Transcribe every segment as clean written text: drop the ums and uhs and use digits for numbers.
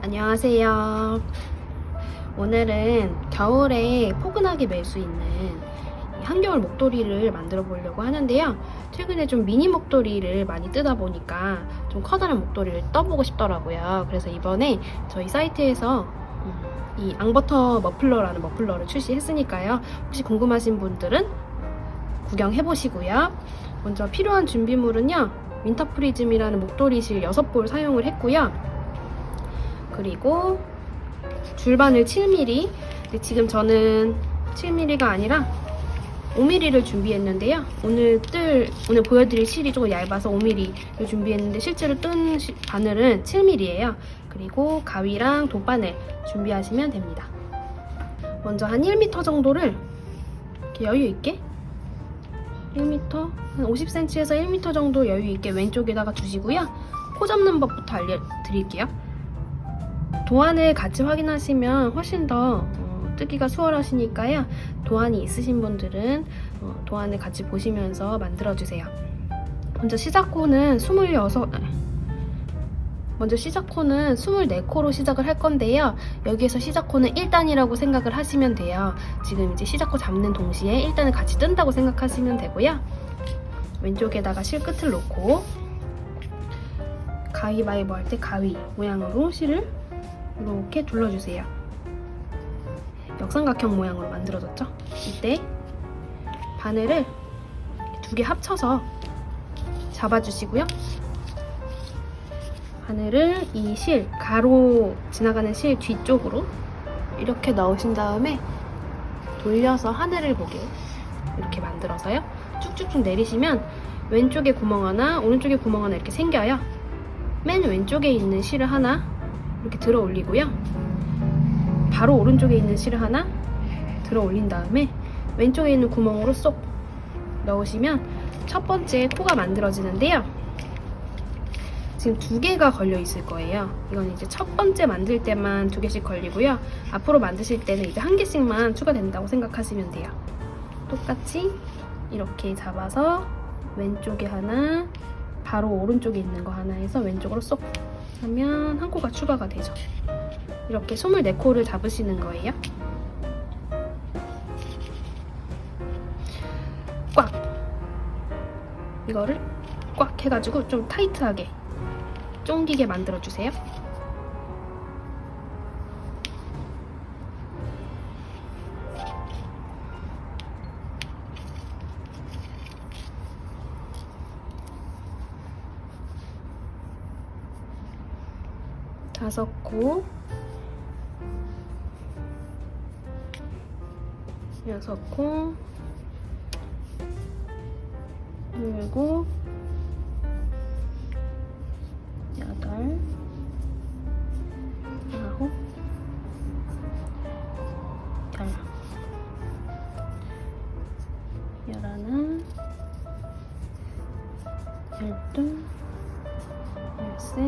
안녕하세요. 오늘은 겨울에 포근하게 멜 수 있는 한겨울 목도리를 만들어 보려고 하는데요. 최근에 좀 미니 목도리를 많이 뜨다 보니까 좀 커다란 목도리를 떠보고 싶더라고요. 그래서 이번에 저희 사이트에서 이 앙버터 머플러라는 머플러를 출시했으니까요. 혹시 궁금하신 분들은 구경해 보시고요. 먼저 필요한 준비물은요. 윈터 프리즘이라는 목도리실 6볼 사용을 했고요. 그리고 줄바늘 7mm. 근데 지금 저는 7mm가 아니라 5mm를 준비했는데요. 오늘 보여드릴 실이 조금 얇아서 5mm를 준비했는데 실제로 뜬 바늘은 7mm예요. 그리고 가위랑 돗바늘 준비하시면 됩니다. 먼저 한 1m 정도를 이렇게 여유 있게 1m, 한 50cm에서 1m 정도 여유 있게 왼쪽에다가 두시고요. 코 잡는 법부터 알려드릴게요. 도안을 같이 확인하시면 훨씬 더 뜨기가 수월하시니까요. 도안이 있으신 분들은 도안을 같이 보시면서 만들어주세요. 먼저 시작코는 24코로 시작을 할 건데요. 여기에서 시작코는 1단이라고 생각을 하시면 돼요. 지금 이제 시작코 잡는 동시에 1단을 같이 뜬다고 생각하시면 되고요. 왼쪽에다가 실 끝을 놓고 가위바위보 할 때 가위 모양으로 실을 이렇게 둘러주세요. 역삼각형 모양으로 만들어졌죠? 이때 바늘을 2개 합쳐서 잡아주시고요. 바늘을 이 실, 가로 지나가는 실 뒤쪽으로 이렇게 넣으신 다음에 돌려서 하늘을 보게 이렇게 만들어서요. 쭉쭉쭉 내리시면 왼쪽에 구멍 하나, 오른쪽에 구멍 하나 이렇게 생겨요. 맨 왼쪽에 있는 실을 하나 이렇게 들어 올리고요. 바로 오른쪽에 있는 실을 하나 들어 올린 다음에 왼쪽에 있는 구멍으로 쏙 넣으시면 첫 번째 코가 만들어지는데요. 지금 2개가 걸려 있을 거예요. 이건 이제 첫 번째 만들 때만 2개씩 걸리고요. 앞으로 만드실 때는 이제 1개씩만 추가된다고 생각하시면 돼요. 똑같이 이렇게 잡아서 왼쪽에 하나, 바로 오른쪽에 있는 거 하나 해서 왼쪽으로 쏙 하면 한 코가 추가가 되죠. 이렇게 24코를 잡으시는 거예요. 꽉! 이거를 꽉 해가지고 좀 타이트하게 쫑기게 만들어주세요. 다섯 코, 6코, 7, 8, 9, 10, 11, 12, 13, 14, 24개.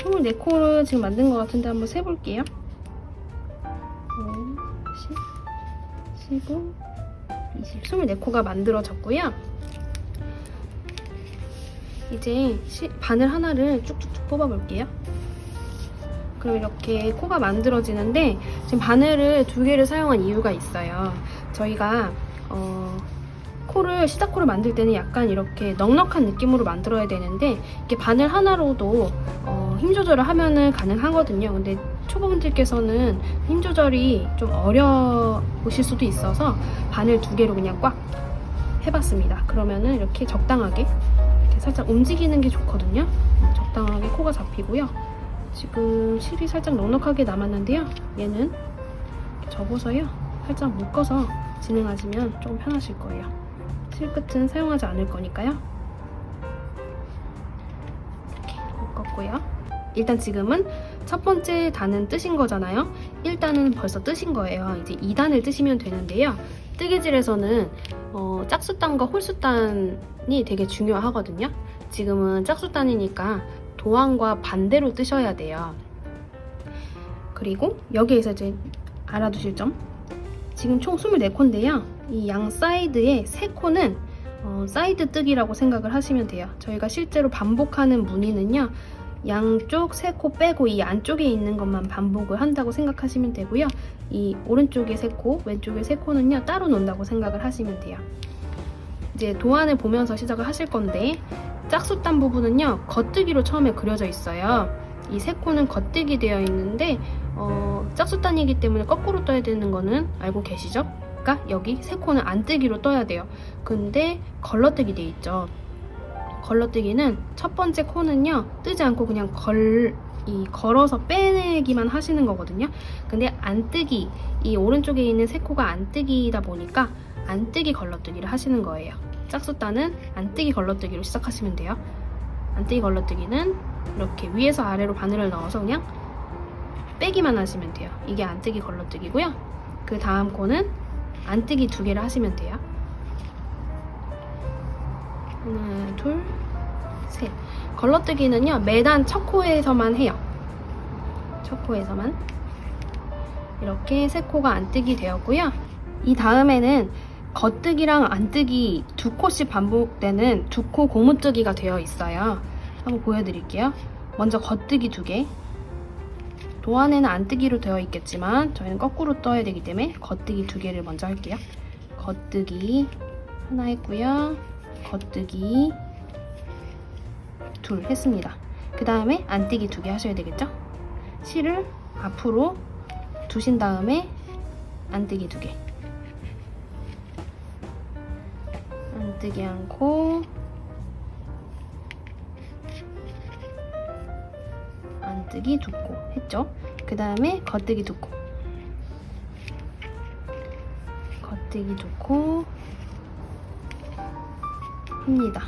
24코를 지금 만든 것 같은데 한번 세볼게요. 5, 10, 15, 20, 24코가 만들어졌고요. 이제 바늘 하나를 쭉쭉쭉 뽑아볼게요. 그럼 이렇게 코가 만들어지는데 지금 바늘을 2개를 사용한 이유가 있어요. 저희가 시작코를 만들 때는 약간 이렇게 넉넉한 느낌으로 만들어야 되는데 이렇게 바늘 하나로도 힘 조절을 하면은 가능하거든요. 근데 초보분들께서는 힘 조절이 좀 어려우실 수도 있어서 바늘 2개로 그냥 꽉 해봤습니다. 그러면은 이렇게 적당하게 이렇게 살짝 움직이는 게 좋거든요. 적당하게 코가 잡히고요. 지금 실이 살짝 넉넉하게 남았는데요. 얘는 접어서요. 살짝 묶어서 진행하시면 조금 편하실 거예요. 실 끝은 사용하지 않을 거니까요. 이렇게 묶었고요. 일단 지금은 첫 번째 단은 뜨신 거잖아요. 1단은 벌써 뜨신 거예요. 이제 2단을 뜨시면 되는데요. 뜨개질에서는 짝수단과 홀수단이 되게 중요하거든요. 지금은 짝수단이니까 도안과 반대로 뜨셔야 돼요. 그리고 여기에서 이제 알아두실 점, 지금 총 24코인데요. 이 양 사이드의 3코는 사이드 뜨기라고 생각을 하시면 돼요. 저희가 실제로 반복하는 무늬는요, 양쪽 3코 빼고 이 안쪽에 있는 것만 반복을 한다고 생각하시면 되고요. 이 오른쪽에 3코, 왼쪽에 3코는요 따로 논다고 생각을 하시면 돼요. 이제 도안을 보면서 시작을 하실 건데, 짝수단 부분은요 겉뜨기로 처음에 그려져 있어요. 이 3코는 겉뜨기 되어 있는데 짝수단이기 때문에 거꾸로 떠야 되는 거는 알고 계시죠? 그러니까 여기 3코는 안뜨기로 떠야 돼요. 근데 걸러뜨기 되어 있죠. 걸러뜨기는 첫 번째 코는요 뜨지 않고 그냥 걸어서 빼내기만 하시는 거거든요. 근데 안뜨기, 이 오른쪽에 있는 3코가 안뜨기다 보니까 안뜨기 걸러뜨기를 하시는 거예요. 짝수단은 안뜨기 걸러뜨기로 시작하시면 돼요. 안뜨기 걸러뜨기는 이렇게 위에서 아래로 바늘을 넣어서 그냥 빼기만 하시면 돼요. 이게 안뜨기 걸러뜨기고요. 그 다음 코는 안뜨기 2개를 하시면 돼요. 하나, 둘, 셋. 걸러뜨기는요 매단 첫 코에서만 해요. 첫 코에서만. 이렇게 3코가 안뜨기 되었고요. 이 다음에는 겉뜨기랑 안뜨기 2코씩 반복되는 2코 고무뜨기가 되어 있어요. 한번 보여드릴게요. 먼저 겉뜨기 2개. 도안에는 안뜨기로 되어 있겠지만 저희는 거꾸로 떠야 되기 때문에 겉뜨기 2개를 먼저 할게요. 겉뜨기 하나 했고요. 겉뜨기 2 했습니다. 그 다음에 안뜨기 2개 하셔야 되겠죠? 실을 앞으로 두신 다음에 안뜨기 2개. 안뜨기 않고 안뜨기 2코 했죠? 그 다음에 겉뜨기 2코. 겉뜨기 2코 합니다.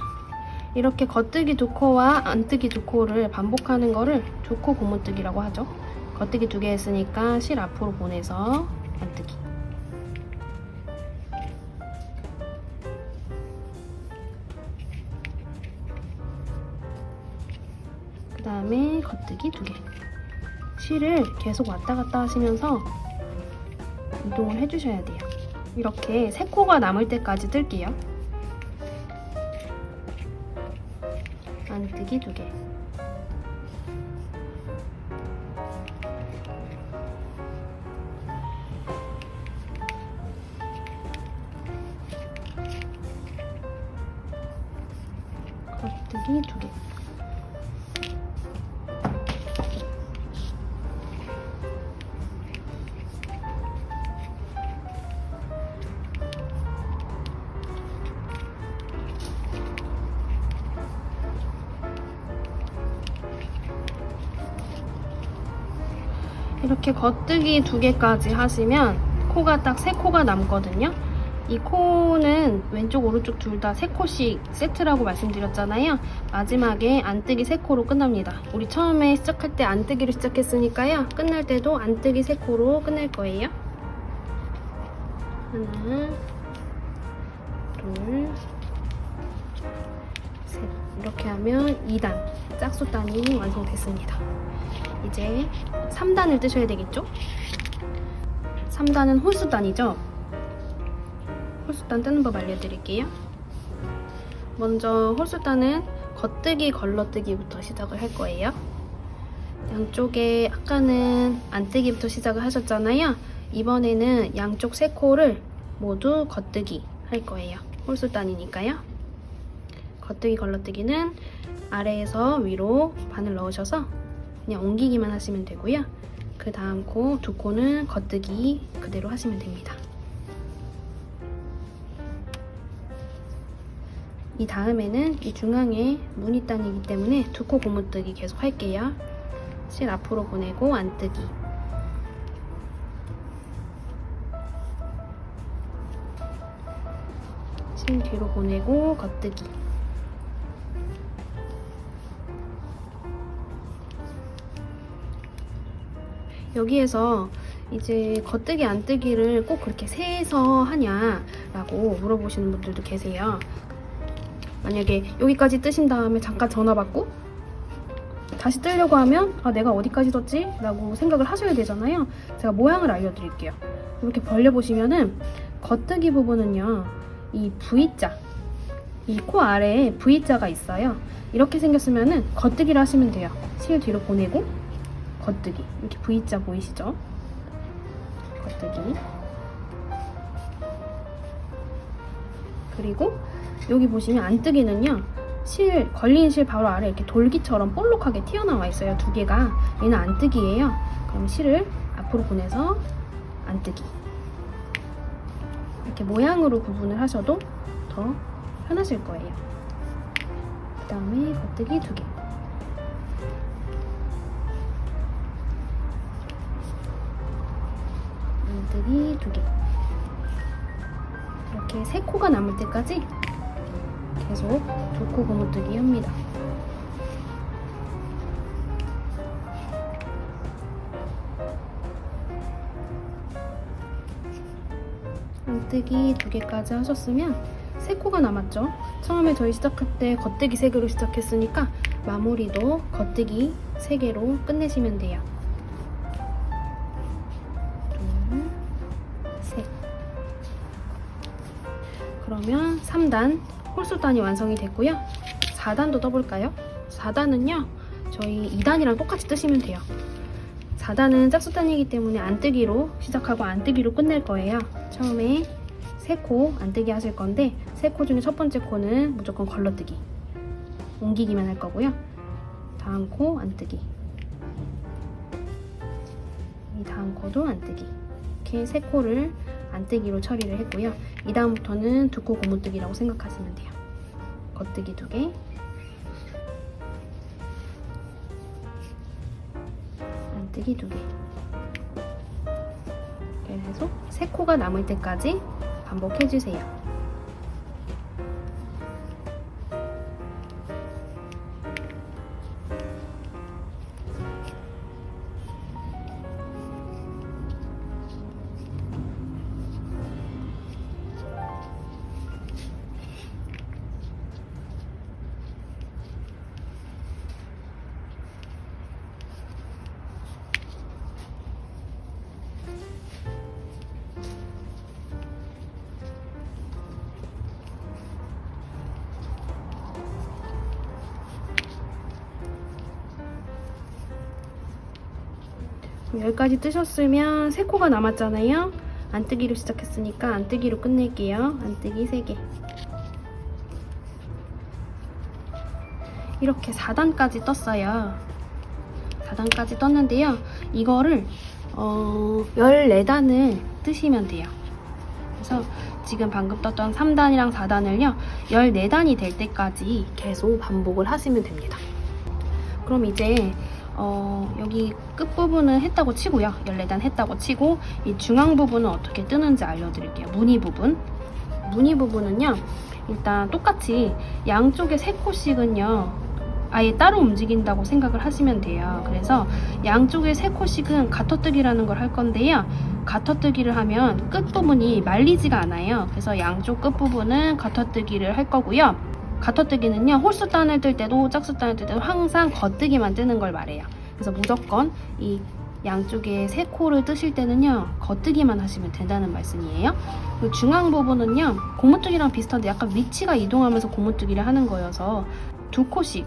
이렇게 겉뜨기 2코와 안뜨기 2코를 반복하는 거를 2코 고무뜨기라고 하죠. 겉뜨기 2개 했으니까 실 앞으로 보내서 안뜨기. 그 다음에 겉뜨기 2개. 실을 계속 왔다 갔다 하시면서 이동을 해주셔야 돼요. 이렇게 3코가 남을 때까지 뜰게요. 안뜨기 2개. 겉뜨기 2개. 이렇게 겉뜨기 2개까지 하시면 코가 딱 3코가 남거든요. 이 코는 왼쪽 오른쪽 둘 다 3코씩 세트라고 말씀드렸잖아요. 마지막에 안뜨기 3코로 끝납니다. 우리 처음에 시작할 때 안뜨기로 시작했으니까요. 끝날 때도 안뜨기 3코로 끝낼 거예요. 하나, 둘, 셋. 이렇게 하면 2단 짝수단이 완성됐습니다. 이제 3단을 뜨셔야 되겠죠? 3단은 홀수단이죠? 홀수단 뜨는 법 알려드릴게요. 먼저 홀수단은 겉뜨기, 걸러뜨기부터 시작을 할 거예요. 양쪽에 아까는 안뜨기부터 시작을 하셨잖아요. 이번에는 양쪽 3코를 모두 겉뜨기 할 거예요. 홀수단이니까요. 겉뜨기, 걸러뜨기는 아래에서 위로 바늘 넣으셔서 그냥 옮기기만 하시면 되고요. 그 다음 코 2코는 겉뜨기 그대로 하시면 됩니다. 이 다음에는 이 중앙에 무늬단이기 때문에 2코 고무뜨기 계속 할게요. 실 앞으로 보내고 안뜨기. 실 뒤로 보내고 겉뜨기. 여기에서 이제 겉뜨기 안뜨기를 꼭 그렇게 세서 하냐라고 물어보시는 분들도 계세요. 만약에 여기까지 뜨신 다음에 잠깐 전화 받고 다시 뜨려고 하면 내가 어디까지 떴지? 라고 생각을 하셔야 되잖아요. 제가 모양을 알려드릴게요. 이렇게 벌려보시면은 겉뜨기 부분은요, 이 V자, 이 코 아래에 V자가 있어요. 이렇게 생겼으면은 겉뜨기를 하시면 돼요. 실 뒤로 보내고 겉뜨기. 이렇게 V자 보이시죠? 겉뜨기. 그리고 여기 보시면 안뜨기는요, 걸린 실 바로 아래 이렇게 돌기처럼 볼록하게 튀어나와 있어요. 두 개가. 얘는 안뜨기예요. 그럼 실을 앞으로 보내서 안뜨기. 이렇게 모양으로 구분을 하셔도 더 편하실 거예요. 그 다음에 겉뜨기 2개. 안뜨기 2개. 이렇게 3코가 남을 때까지 계속 2코 고무뜨기 합니다. 안뜨기 2개까지 하셨으면 3코가 남았죠. 처음에 저희 시작할 때 겉뜨기 3개로 시작했으니까 마무리도 겉뜨기 3개로 끝내시면 돼요. 2, 3. 그러면 3단 홀수단이 완성이 됐고요. 4단도 떠볼까요? 4단은요, 저희 2단이랑 똑같이 뜨시면 돼요. 4단은 짝수단이기 때문에 안뜨기로 시작하고 안뜨기로 끝낼 거예요. 처음에 3코 안뜨기 하실 건데 3코 중에 첫 번째 코는 무조건 걸러뜨기. 옮기기만 할 거고요. 다음 코 안뜨기. 이 다음 코도 안뜨기. 이렇게 3코를 안뜨기로 처리를 했고요. 이 다음부터는 2코 고무뜨기라고 생각하시면 돼요. 겉뜨기 2개, 안뜨기 2개. 계속 3코가 남을 때까지 반복해주세요. 여기까지 뜨셨으면 3코가 남았잖아요. 안뜨기로 시작했으니까 안뜨기로 끝낼게요. 안뜨기 3개. 이렇게 4단까지 떴어요. 4단까지 떴는데요. 이거를 14단을 뜨시면 돼요. 그래서 지금 방금 떴던 3단이랑 4단을요. 14단이 될 때까지 계속 반복을 하시면 됩니다. 그럼 이제 여기 끝부분은 했다고 치고요. 14단 했다고 치고 이 중앙 부분은 어떻게 뜨는지 알려드릴게요. 무늬 부분. 무늬 부분은요. 일단 똑같이 양쪽에 3코씩은요. 아예 따로 움직인다고 생각을 하시면 돼요. 그래서 양쪽에 3코씩은 가터뜨기라는 걸 할 건데요. 가터뜨기를 하면 끝부분이 말리지가 않아요. 그래서 양쪽 끝부분은 가터뜨기를 할 거고요. 가터뜨기는요, 홀수단을 뜰 때도 짝수단을 뜰 때도 항상 겉뜨기만 뜨는 걸 말해요. 그래서 무조건 이 양쪽에 3코를 뜨실 때는요, 겉뜨기만 하시면 된다는 말씀이에요. 그 중앙 부분은요, 고무뜨기랑 비슷한데 약간 위치가 이동하면서 고무뜨기를 하는 거여서 2코씩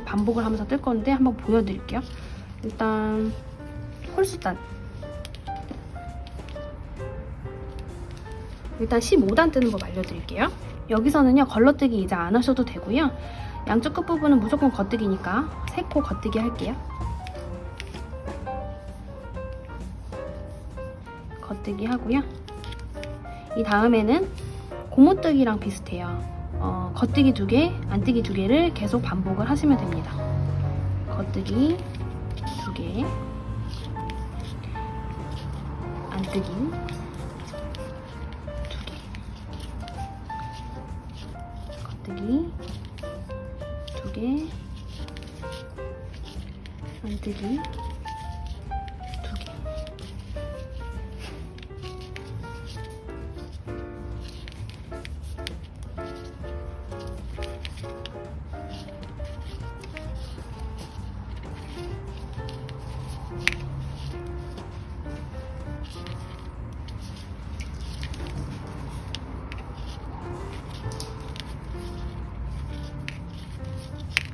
반복을 하면서 뜰 건데 한번 보여드릴게요. 일단 홀수단. 일단 15단 뜨는 법 알려드릴게요. 여기서는요, 걸러뜨기 이제 안 하셔도 되고요. 양쪽 끝부분은 무조건 겉뜨기니까 3코 겉뜨기 할게요. 겉뜨기 하고요. 이 다음에는 고무뜨기랑 비슷해요. 겉뜨기 2개, 안뜨기 2개를 계속 반복을 하시면 됩니다. 겉뜨기, 2개, 안뜨기 2개, 겉뜨기 2개, 안뜨기 2개.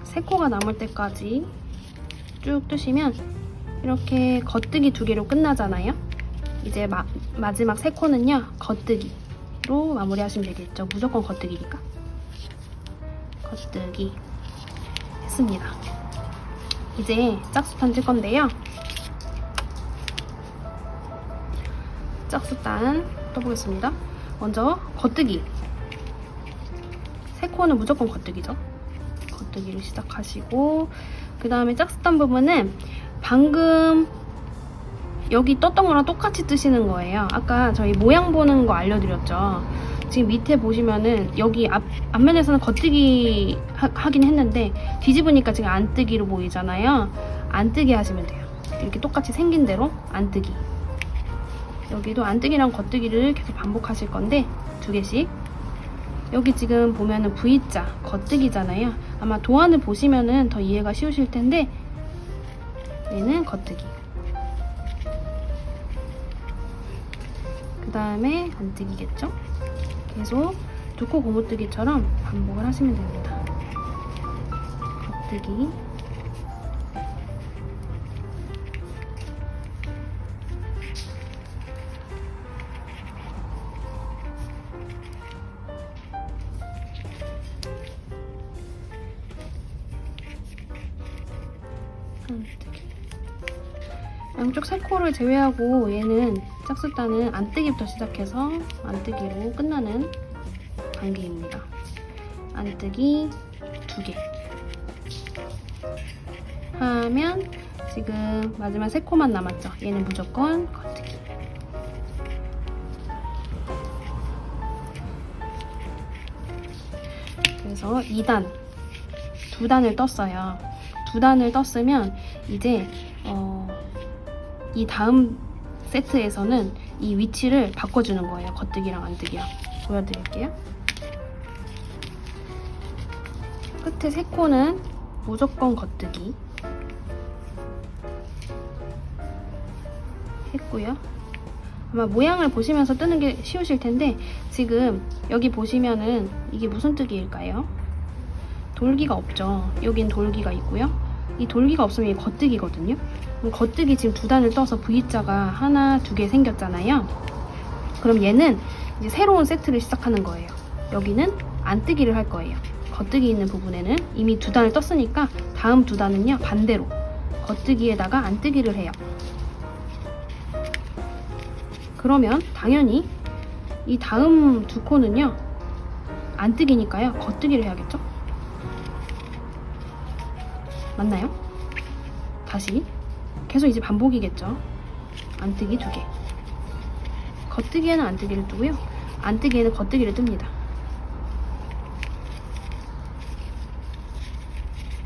세 코가 남을 때까지 쭉 뜨시면 이렇게 겉뜨기 2개로 끝나잖아요. 이제 마지막 세 코는요, 겉뜨기로 마무리하시면 되겠죠. 무조건 겉뜨기니까. 겉뜨기 했습니다. 이제 짝수단 뜰 건데요. 짝수단 떠보겠습니다. 먼저 겉뜨기. 세 코는 무조건 겉뜨기죠. 겉뜨기를 시작하시고, 그 다음에 짝수단 부분은 방금 여기 떴던 거랑 똑같이 뜨시는 거예요. 아까 저희 모양 보는 거 알려드렸죠. 지금 밑에 보시면은 여기 앞면에서는 겉뜨기 하긴 했는데 뒤집으니까 지금 안뜨기로 보이잖아요. 안뜨기 하시면 돼요. 이렇게 똑같이 생긴 대로 안뜨기. 여기도 안뜨기랑 겉뜨기를 계속 반복하실 건데 2개씩. 여기 지금 보면은 V자 겉뜨기잖아요. 아마 도안을 보시면은 더 이해가 쉬우실 텐데 얘는 겉뜨기. 그 다음에 안뜨기겠죠? 계속 2코 고무뜨기처럼 반복을 하시면 됩니다. 겉뜨기, 안뜨기. 양쪽 세 코를 제외하고 얘는 짝수단은 안뜨기부터 시작해서 안뜨기로 끝나는 단계입니다. 안뜨기 2개 하면 지금 마지막 세 코만 남았죠. 얘는 무조건 겉뜨기. 그래서 2단, 2단을 떴어요. 2단을 떴으면 이제 이 다음 세트에서는 이 위치를 바꿔주는 거예요. 겉뜨기랑 안뜨기랑. 보여드릴게요. 끝에 세 코는 무조건 겉뜨기 했고요. 아마 모양을 보시면서 뜨는 게 쉬우실 텐데 지금 여기 보시면은 이게 무슨 뜨기일까요? 돌기가 없죠. 여긴 돌기가 있고요. 이 돌기가 없으면 이게 겉뜨기거든요. 그럼 겉뜨기 지금 2단을 떠서 V자가 하나, 2개 생겼잖아요. 그럼 얘는 이제 새로운 세트를 시작하는 거예요. 여기는 안뜨기를 할 거예요. 겉뜨기 있는 부분에는 이미 2단을 떴으니까 다음 2단은요 반대로 겉뜨기에다가 안뜨기를 해요. 그러면 당연히 이 다음 2코는요 안뜨기니까요 겉뜨기를 해야겠죠? 맞나요? 다시 계속 이제 반복이겠죠. 안뜨기 2개. 겉뜨기에는 안뜨기를 뜨고요. 안뜨기에는 겉뜨기를 뜹니다.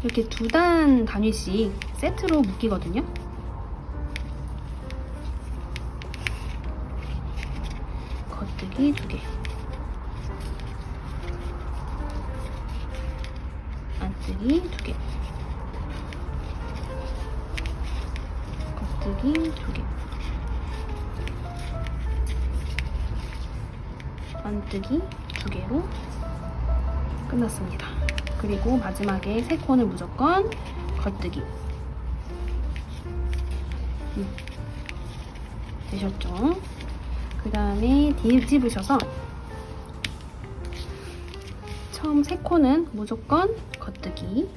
이렇게 2단 단위씩 세트로 묶이거든요. 겉뜨기 2개. 안뜨기 2개. 겉뜨기 2개. 안뜨기 2개로 끝났습니다. 그리고 마지막에 세 코는 무조건 겉뜨기. 되셨죠? 그 다음에 뒤집으셔서 처음 세 코는 무조건 겉뜨기.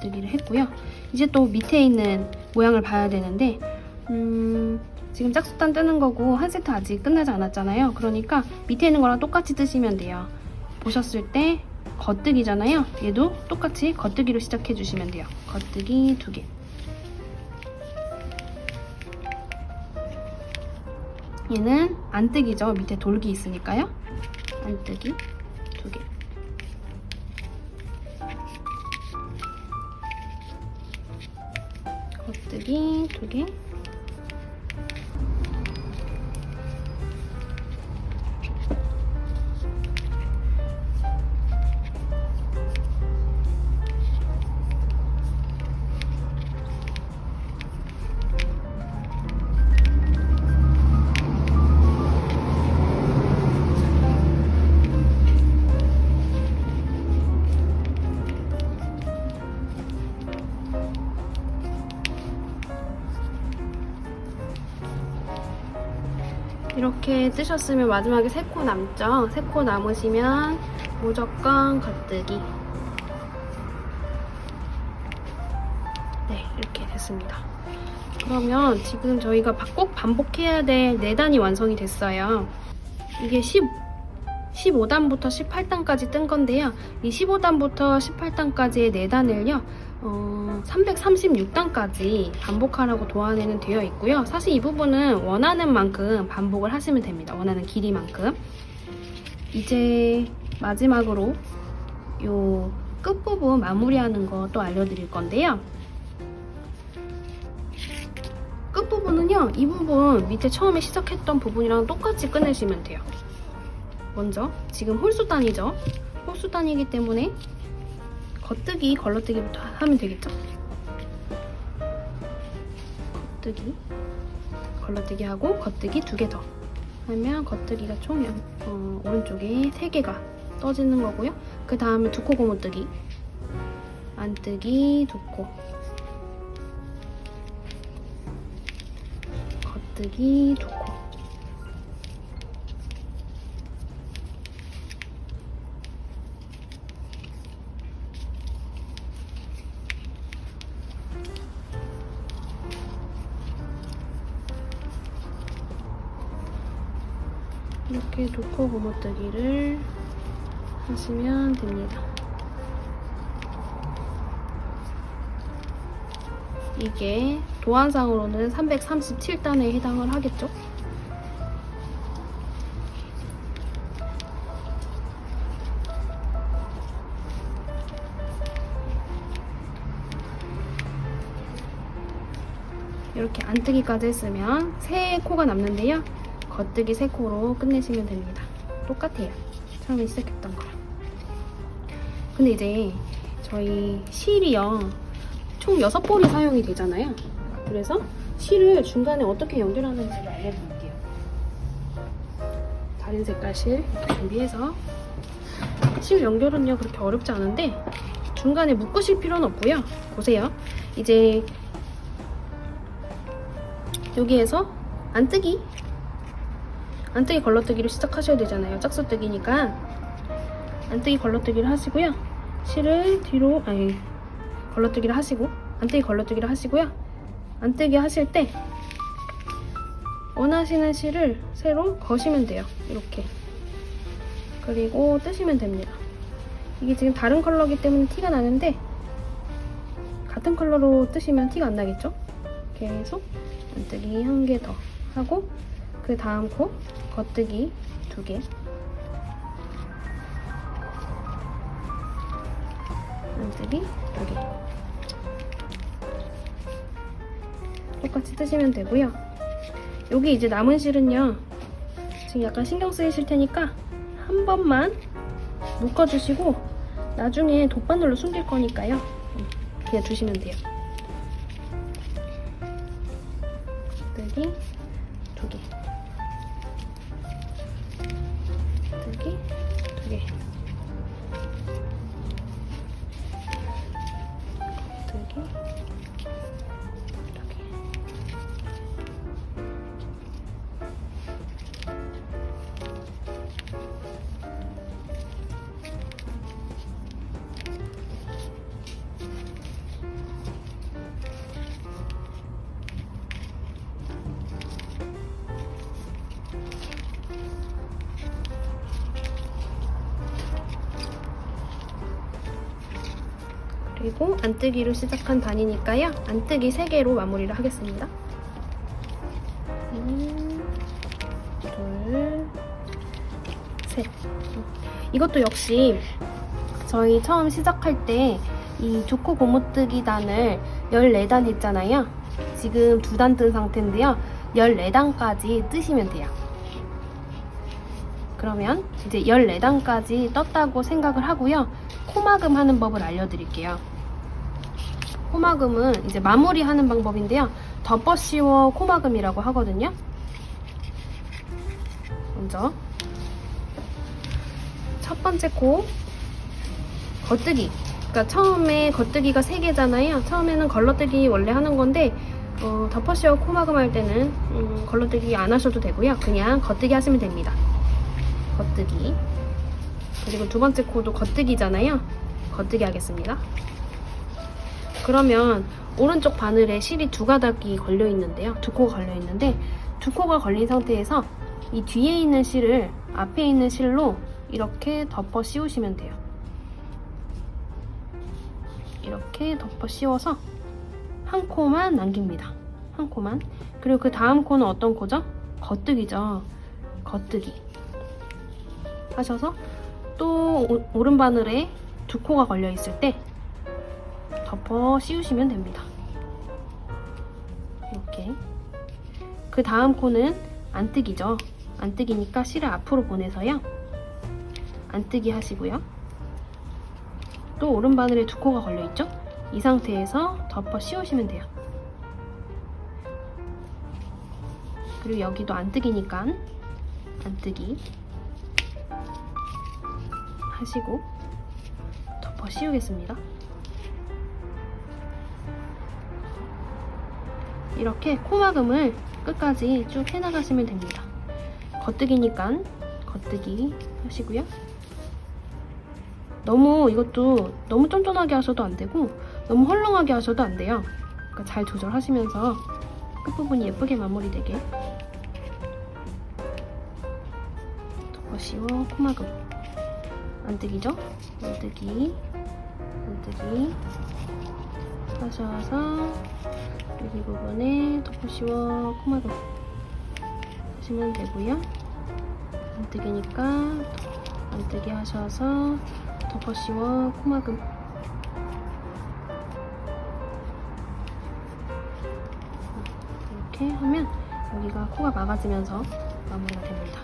겉뜨기를 했고요. 이제 또 밑에 있는 모양을 봐야 되는데 지금 짝수단 뜨는 거고 한 세트 아직 끝나지 않았잖아요. 그러니까 밑에 있는 거랑 똑같이 뜨시면 돼요. 보셨을 때 겉뜨기잖아요. 얘도 똑같이 겉뜨기로 시작해 주시면 돼요. 겉뜨기 2개. 얘는 안뜨기죠. 밑에 돌기 있으니까요. 안뜨기 2개. 겉뜨기 2개. 이렇게 뜨셨으면 마지막에 3코 남죠? 3코 남으시면 무조건 겉뜨기. 네, 이렇게 됐습니다. 그러면 지금 저희가 꼭 반복해야 될 4단이 완성이 됐어요. 이게 15단부터 18단까지 뜬 건데요. 이 15단부터 18단까지의 4단을요. 336단까지 반복하라고 도안에는 되어 있고요. 사실 이 부분은 원하는 만큼 반복을 하시면 됩니다. 원하는 길이만큼. 이제 마지막으로 요 끝부분 마무리하는 거 또 알려드릴 건데요. 끝부분은요. 이 부분 밑에 처음에 시작했던 부분이랑 똑같이 꺼내시면 돼요. 먼저 지금 홀수단이죠. 홀수단이기 때문에 겉뜨기, 걸러뜨기부터 하면 되겠죠? 겉뜨기, 걸러뜨기 하고 겉뜨기 2개 더 하면 겉뜨기가 총 오른쪽에 3개가 떠지는 거고요. 그 다음에 2코 고무뜨기, 안뜨기 2코, 겉뜨기 2코. 이렇게 2코 고무뜨기를 하시면 됩니다. 이게 도안상으로는 337단에 해당을 하겠죠? 이렇게 안뜨기까지 했으면 3코가 남는데요. 겉뜨기 3코로 끝내시면 됩니다. 똑같아요. 처음에 시작했던 거랑. 근데 이제 저희 실이요. 총 6볼이 사용이 되잖아요. 그래서 실을 중간에 어떻게 연결하는지를 알려드릴게요. 다른 색깔 실 준비해서 실 연결은요 그렇게 어렵지 않은데 중간에 묶으실 필요는 없고요. 보세요. 이제 여기에서 안뜨기 걸러뜨기로 시작하셔야 되잖아요. 짝수뜨기니까 안뜨기 걸러뜨기를 하시고요. 실을 뒤로 걸러뜨기를 하시고 안뜨기 걸러뜨기를 하시고요. 안뜨기 하실 때 원하시는 실을 새로 거시면 돼요. 이렇게. 그리고 뜨시면 됩니다. 이게 지금 다른 컬러이기 때문에 티가 나는데 같은 컬러로 뜨시면 티가 안 나겠죠? 계속 안뜨기 1개 더 하고 그 다음 코 겉뜨기 2개, 안뜨기 2개 똑같이 뜨시면 되고요. 여기 이제 남은 실은요 지금 약간 신경 쓰이실 테니까 한 번만 묶어주시고 나중에 돗바늘로 숨길 거니까요. 그냥 두시면 돼요. 겉뜨기 2개, 겉뜨기 2개, 겉뜨기 2개. 그리고 안뜨기로 시작한 단이니까요. 안뜨기 3개로 마무리를 하겠습니다. 둘, 셋. 이것도 역시 저희 처음 시작할 때 이 조코 고무뜨기 단을 14단 했잖아요. 지금 2단 뜬 상태인데요. 14단까지 뜨시면 돼요. 그러면 이제 14단까지 떴다고 생각을 하고요. 코막음 하는 법을 알려드릴게요. 코막음은 이제 마무리하는 방법인데요. 덮어 씌워 코막음이라고 하거든요. 먼저 첫 번째 코 겉뜨기. 그러니까 처음에 겉뜨기가 3개잖아요. 처음에는 걸러뜨기 원래 하는 건데 덮어 씌워 코막음 할 때는 걸러뜨기 안 하셔도 되고요. 그냥 겉뜨기 하시면 됩니다. 겉뜨기. 그리고 두 번째 코도 겉뜨기잖아요. 겉뜨기 하겠습니다. 그러면 오른쪽 바늘에 실이 2가닥이 걸려 있는데요. 2코가 걸려 있는데 2코가 걸린 상태에서 이 뒤에 있는 실을 앞에 있는 실로 이렇게 덮어 씌우시면 돼요. 이렇게 덮어 씌워서 한 코만 남깁니다. 한 코만. 그리고 그 다음 코는 어떤 코죠? 겉뜨기죠. 겉뜨기 하셔서 또 오른 바늘에 2코가 걸려 있을 때 덮어 씌우시면 됩니다. 이렇게. 그 다음 코는 안뜨기죠. 안뜨기니까 실을 앞으로 보내서요. 안뜨기 하시고요. 또 오른 바늘에 2코가 걸려 있죠? 이 상태에서 덮어 씌우시면 돼요. 그리고 여기도 안뜨기니까 안뜨기 하시고 덮어 씌우겠습니다. 이렇게 코막음을 끝까지 쭉 해나가시면 됩니다. 겉뜨기니까 겉뜨기 하시고요. 이것도 너무 쫀쫀하게 하셔도 안 되고 너무 헐렁하게 하셔도 안 돼요. 그러니까 잘 조절하시면서 끝부분이 예쁘게 마무리되게 덮어 씌워 코막음. 안뜨기죠? 안뜨기 하셔서 여기 부분에 덮어 씌워 코막음 하시면 되고요. 안뜨기니까 안뜨기 하셔서 덮어 씌워 코막음. 이렇게 하면 여기가 코가 막아지면서 마무리가 됩니다.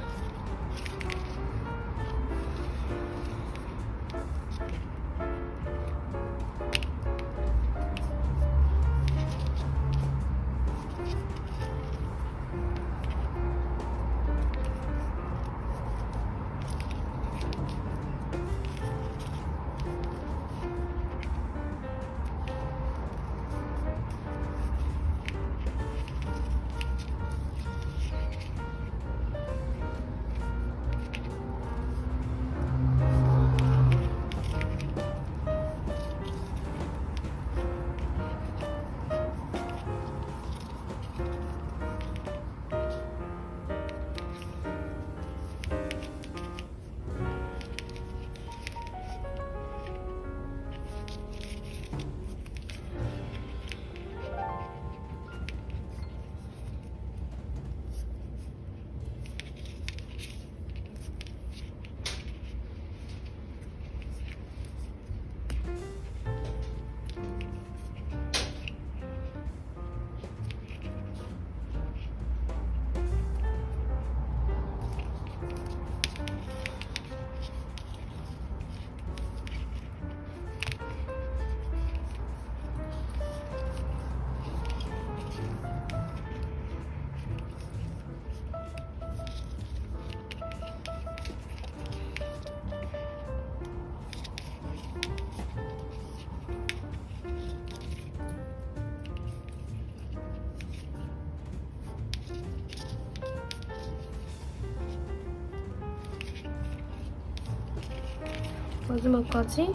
마지막까지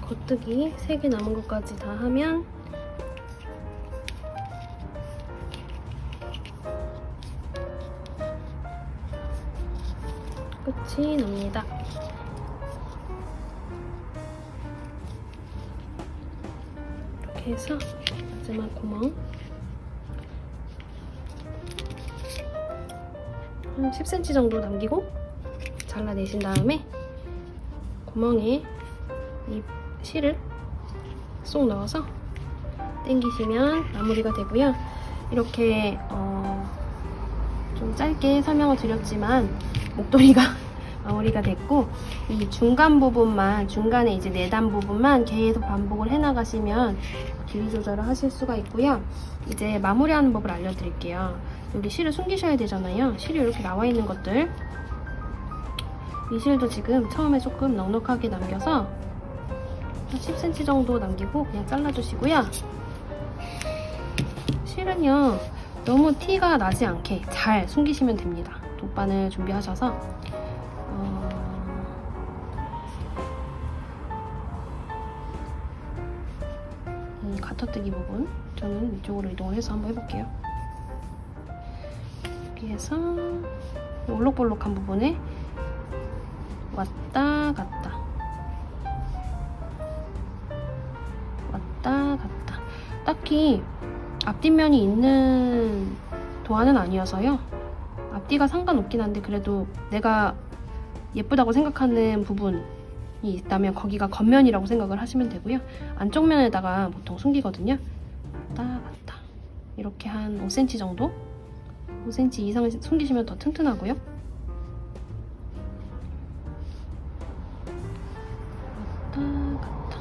겉뜨기 3개 남은 것까지 다 하면 끝이 납니다. 이렇게 해서 마지막 구멍 한 10cm 정도 남기고 잘라내신 다음에 구멍에 이 실을 쏙 넣어서 당기시면 마무리가 되고요. 이렇게 좀 짧게 설명을 드렸지만 목도리가 마무리가 됐고, 이 중간 부분만, 중간에 이제 내단 부분만 계속 반복을 해나가시면 길이 조절을 하실 수가 있고요. 이제 마무리하는 법을 알려드릴게요. 여기 실을 숨기셔야 되잖아요. 실이 이렇게 나와 있는 것들, 이 실도 지금 처음에 조금 넉넉하게 남겨서 한 10cm 정도 남기고 그냥 잘라주시고요. 실은요, 너무 티가 나지 않게 잘 숨기시면 됩니다. 돗바늘 준비하셔서 이 가터뜨기 부분, 저는 이쪽으로 이동을 해서 한번 해볼게요. 여기에서 올록볼록한 부분에 왔다 갔다 왔다 갔다. 딱히 앞뒷면이 있는 도안은 아니어서요, 앞뒤가 상관없긴 한데 그래도 내가 예쁘다고 생각하는 부분이 있다면 거기가 겉면이라고 생각을 하시면 되고요. 안쪽 면에다가 보통 숨기거든요. 왔다 갔다 이렇게 한 5cm 정도, 5cm 이상 숨기시면 더 튼튼하고요. 왔다 갔다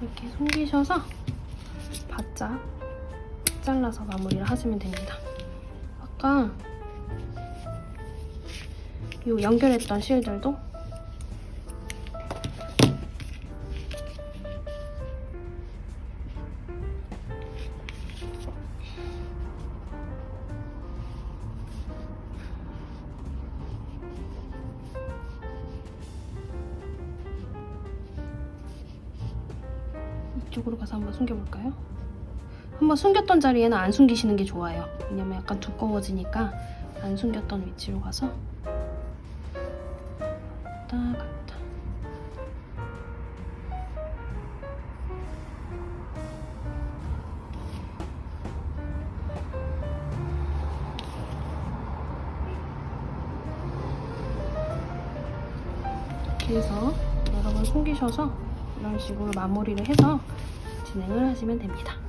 이렇게 숨기셔서 바짝 잘라서 마무리를 하시면 됩니다. 아까 요 연결했던 실들도 이쪽으로 가서 한번 숨겨볼까요? 한번 숨겼던 자리에는 안 숨기시는 게 좋아요. 왜냐면 약간 두꺼워지니까 안 숨겼던 위치로 가서 왔다 갔다. 이렇게 해서 여러 번 숨기셔서 이런 식으로 마무리를 해서 진행을 하시면 됩니다.